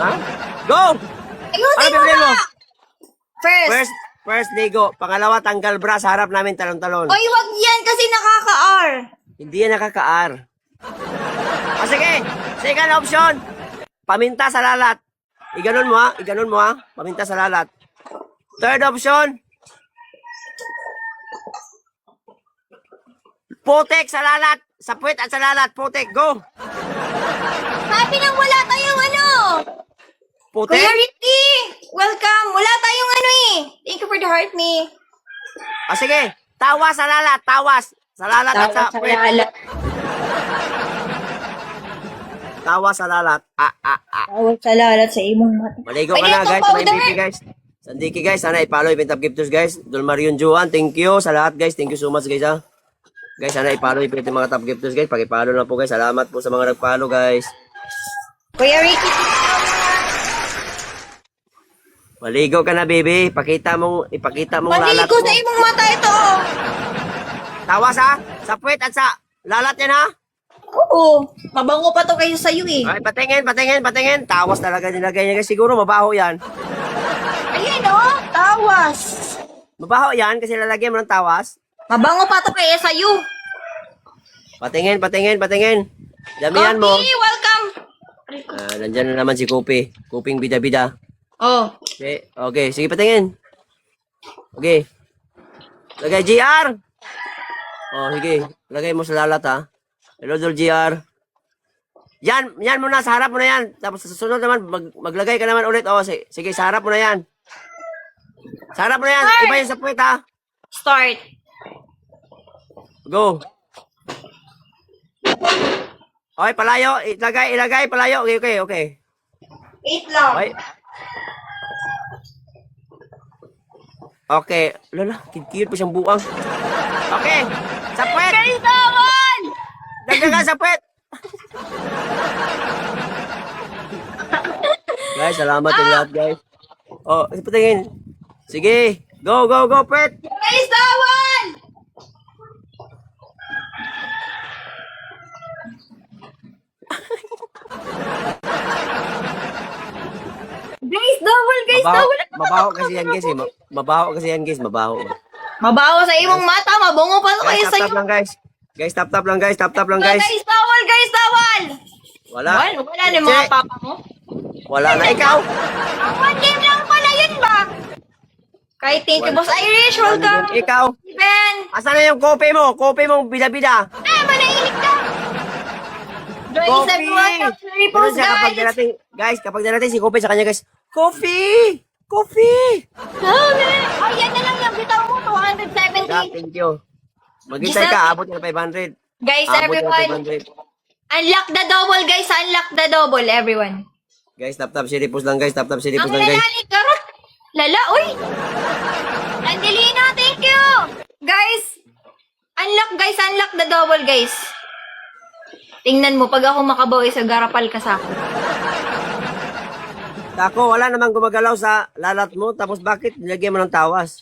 Ha? Go! Ayusin Ano mo pipiliin mo? na! First. First, ligo. Pangalawa, tanggal bra sa harap namin talon-talon. Oy, wag yan kasi nakaka-R. Hindi yan nakaka-R. Sige. Second option. Paminta sa lalat. Iganon mo ha. Iganon mo ha. Paminta sa lalat. Third option. Putek sa lalat. Sa puwet at sa lalat. Putek. Go. Sabi nang wala tayong ano. Putek. Kuya Ricky, welcome. Wala tayong ano eh. Thank you for the heart me. Sige. Tawas sa lalat. Tawas. Sa lalat at sa puwet. Tawas sa lalat. Tawag sa lalat sa imong mata. Maligo ka Pwede na itong guys. May powder. MVP guys. Sandiki guys. Sana i-follow yung Top Gifters guys. Dolmarion Juan. Thank you sa lahat guys. Thank you so much guys ha. Guys, sana i-follow yung mga Top Gifters guys. Pag-follow na po guys. Salamat po sa mga nag-follow guys. Kuya Ricky, Maligo ka na baby. Ipakita mong lalat maligo mo. sa imong mata ito. Oh. Tawas ha. Sa puwet at sa lalat yan ha. Oo. Mabango pa to kayo sa'yo eh. Ay, patingin. Tawas talaga nilagay niya guys. Siguro mabaho yan. Ayan oh, tawas. Mabaho yan kasi lalagyan mo ng tawas. Mabango pa to kayo sa'yo. Patingin. Damihan mo. Coffee, welcome. Nandyan na naman si Kopi. Kuping bida-bida. Oh. Okay. Sige, patingin. Okay. Lagay GR. Sige. Lagay mo sa lalat ha. Hello, GR. Yan muna. Sa harap mo na yan. Tapos sa susunod naman, maglagay ka naman ulit. Sige, sa harap mo na yan. Sa harap mo na yan. Start. Iba yung sa puwet ha. Start. Go. Okay, palayo. Ilagay, palayo. Okay. Wait lang. Okay. Lala, kikiyot pa siyang buang. Okay. Sa puwet. Guys, naman! Dagdagan sa puwet. Guys, salamat sa lahat, guys. Patingin. Sige. Go, puwet. Guys, naman! Guys, double. Mabaho kasi yan, guys. Mabaho. Mabaho sa imong mata, mabungo pa to kayo Guys, sa'yo. tap lang, guys. Guys, tap lang, guys. Tap lang, guys. Guys, tawal! Wala. Wala na mga Che. papa mo. Wala na. Ikaw. Ang one game lang pala yun ba? Kay thank you, Boss Irish. Welcome. Ikaw. Ben. Asan na yung kope mo? Kope mong bida-bida. Manahimik ka. Join is Coffee! everyone. Ganun Repost, siya kapag guys. darating, kapag darating si Kope sa kanya, guys, Coffee! Sabi. Oh, yan na lang yung bitaw mo. Yeah, 270. thank you. Mag-isay Giselle. ka, abot ka na 500. Guys, Abot ka na everyone. 500. Unlock the double, guys. Unlock the double, everyone. Guys, tap silipos lang, guys. Tap silipos Ang lang, guys. lalali, karot. Lala, uy. Angelina, thank you. Guys, unlock the double, guys. Tingnan mo, pag ako makabawi sa garapal ka sa akin. Tako, wala namang gumagalaw sa lalat mo, tapos bakit nilagyan mo ng tawas?